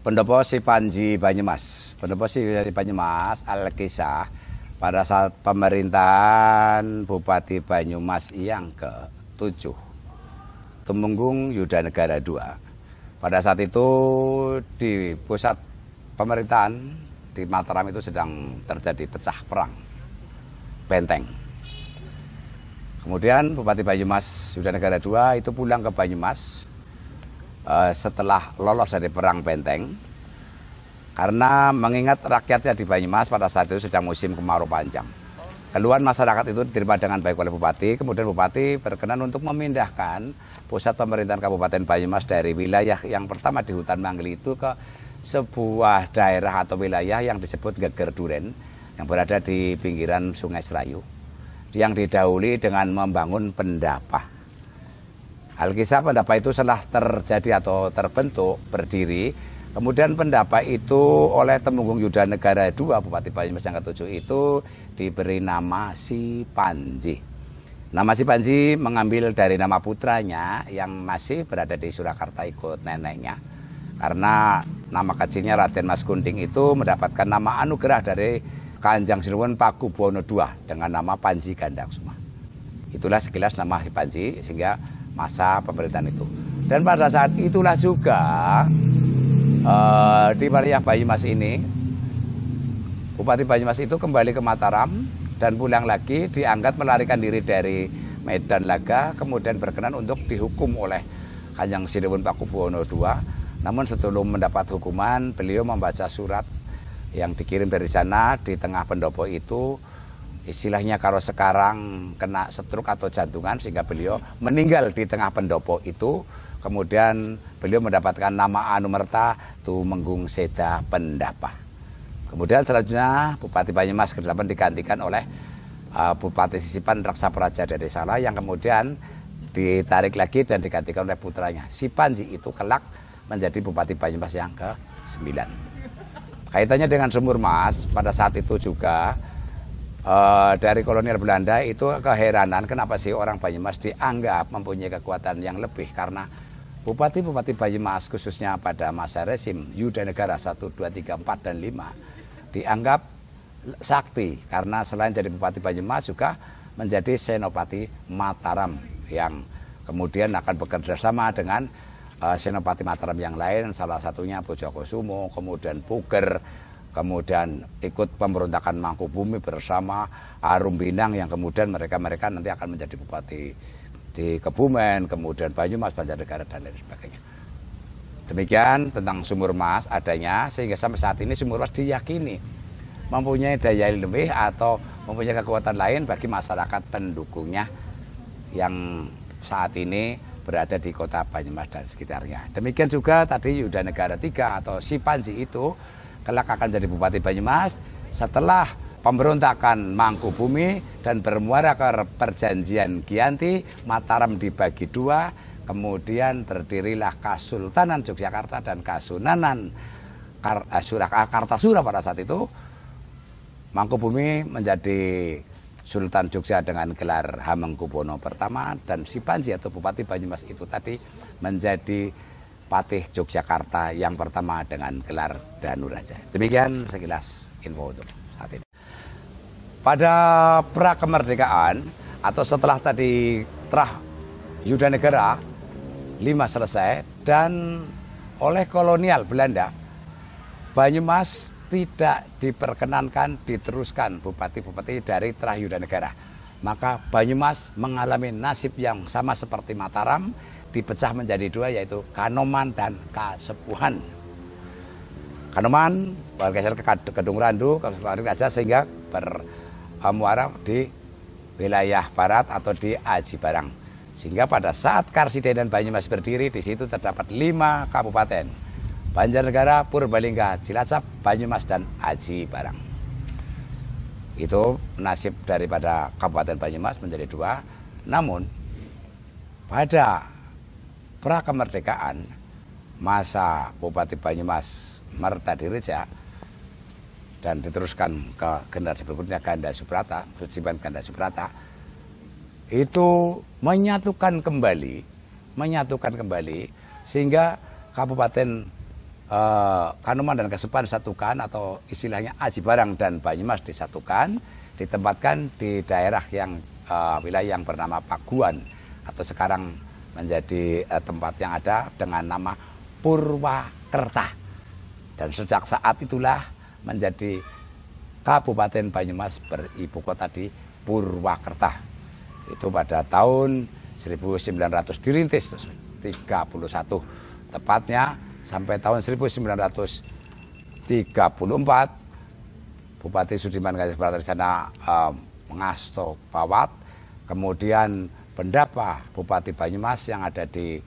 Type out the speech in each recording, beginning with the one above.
Pendopo Si Panji Banyumas. Pendopo Si Banyumas Al-Kisah pada saat pemerintahan Bupati Banyumas yang ke-7, Tumenggung Yudanegara II. Pada saat itu di pusat pemerintahan di Mataram itu sedang terjadi pecah perang benteng. Kemudian Bupati Banyumas Yudanegara II itu pulang ke Banyumas setelah lolos dari perang benteng, karena mengingat rakyatnya di Banyumas pada saat itu sedang musim kemarau panjang. Keluhan masyarakat itu diterima dengan baik oleh Bupati. Kemudian Bupati berkenan untuk memindahkan pusat pemerintahan Kabupaten Banyumas dari wilayah yang pertama di Hutan Manggil itu ke sebuah daerah atau wilayah yang disebut Geger Duren, yang berada di pinggiran Sungai Serayu, yang didahului dengan membangun pendapa. Alkisah pendapa itu setelah terjadi atau terbentuk, berdiri, kemudian pendapa itu oleh Tumenggung Yudanegara II, Bupati Banyumas yang ke-7 itu diberi nama Si Panji. Nama Si Panji mengambil dari nama putranya yang masih berada di Surakarta ikut neneknya. Karena nama kecilnya Raden Mas Kunting itu mendapatkan nama anugerah dari Kanjeng Sinuwun Pakubuwono II dengan nama Panji Gandaksuma. Itulah sekilas nama Si Panji sehingga masa pemerintahan itu. Dan pada saat itulah juga di wilayah Banyumas ini, Bupati Banyumas itu kembali ke Mataram dan pulang lagi, dianggap melarikan diri dari Medan Laga, kemudian berkenan untuk dihukum oleh Kanjeng Sinuwun Pakubuwono II. Namun sebelum mendapat hukuman, beliau membaca surat yang dikirim dari sana. Di tengah pendopo itu, istilahnya kalau sekarang kena stroke atau jantungan, sehingga beliau meninggal di tengah pendopo itu. Kemudian beliau mendapatkan nama Anumerta Tumenggung Seda Pendapa. Kemudian selanjutnya Bupati Banyumas ke-8 digantikan oleh Bupati Sisipan Raksapraja dari Sala, yang kemudian ditarik lagi dan digantikan oleh putranya. Si Panji itu kelak menjadi Bupati Banyumas yang ke-9. Kaitannya dengan Sumur Mas, pada saat itu juga dari kolonial Belanda itu keheranan kenapa sih orang Banyumas dianggap mempunyai kekuatan yang lebih, karena bupati-bupati Banyumas khususnya pada masa rezim Yudanegara 1, 2, 3, 4, dan 5 dianggap sakti, karena selain jadi Bupati Banyumas juga menjadi Senopati Mataram yang kemudian akan bekerja sama dengan Senopati Mataram yang lain, salah satunya Bojokusumo, kemudian Puger, kemudian ikut pemberontakan Mangkubumi bersama Arum Binang, yang kemudian mereka nanti akan menjadi bupati di Kebumen, kemudian Banyumas, Banjarnegara, dan lain sebagainya. Demikian tentang Sumur Mas adanya, sehingga sampai saat ini Sumur Mas diyakini mempunyai daya lebih atau mempunyai kekuatan lain bagi masyarakat pendukungnya yang saat ini berada di kota Banyumas dan sekitarnya. Demikian juga tadi Yudanegara III atau Si Panji itu kelak akan jadi Bupati Banyumas setelah pemberontakan Mangkubumi dan bermuara ke perjanjian Giyanti. Mataram dibagi dua, kemudian berdirilah Kasultanan Yogyakarta dan Kasunanan Kartasura. Pada saat itu Mangkubumi menjadi Sultan Jogja dengan gelar Hamengkubuwono I, dan Si Panji atau Bupati Banyumas itu tadi menjadi Patih Yogyakarta yang pertama dengan gelar Danuraja. Demikian sekilas info untuk saat ini. Pada pra kemerdekaan atau setelah tadi Trah Yudanegara 5 selesai dan oleh kolonial Belanda, Banyumas tidak diperkenankan diteruskan bupati-bupati dari Trah Yudanegara. Maka Banyumas mengalami nasib yang sama seperti Mataram, dipecah menjadi dua, yaitu Kanoman dan Kasepuhan. Kanoman bergeser ke Kedung Randu, ke Raja, sehingga bermuara di wilayah barat atau di Aji Barang. Sehingga pada saat Karsidenan Banyumas berdiri, di situ terdapat 5 kabupaten: Banjarnegara, Purbalingga, Cilacap, Banyumas, dan Aji Barang. Itu nasib daripada Kabupaten Banyumas menjadi 2. Namun pada pra kemerdekaan masa Bupati Banyumas Mertadireja dan diteruskan ke generasi berikutnya Ganda Subrata, Suciban Ganda Subrata, itu menyatukan kembali sehingga Kabupaten Kanoman dan Kasepuhan disatukan, atau istilahnya Aji Barang dan Banyumas disatukan, ditempatkan di daerah yang wilayah yang bernama Paguan, atau sekarang menjadi tempat yang ada dengan nama Purwakerta. Dan sejak saat itulah menjadi Kabupaten Banyumas beribu kota di Purwakerta. Itu pada tahun 1900 dirintis 31, tepatnya sampai tahun 1934 Bupati Sudirman Kajah Pratama mengasto Pawat, kemudian Pendapa Bupati Banyumas yang ada di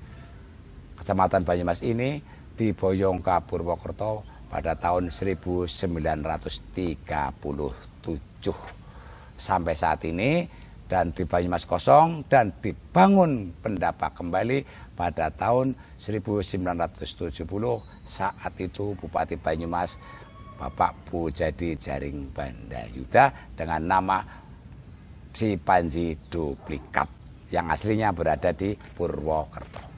Kecamatan Banyumas ini diboyong ke Purwokerto pada tahun 1937 sampai saat ini, dan di Banyumas kosong dan dibangun Pendapa kembali pada tahun 1970. Saat itu Bupati Banyumas Bapak Pujadi Jaring Bandayuda dengan nama Si Panji Duplikat yang aslinya berada di Purwokerto.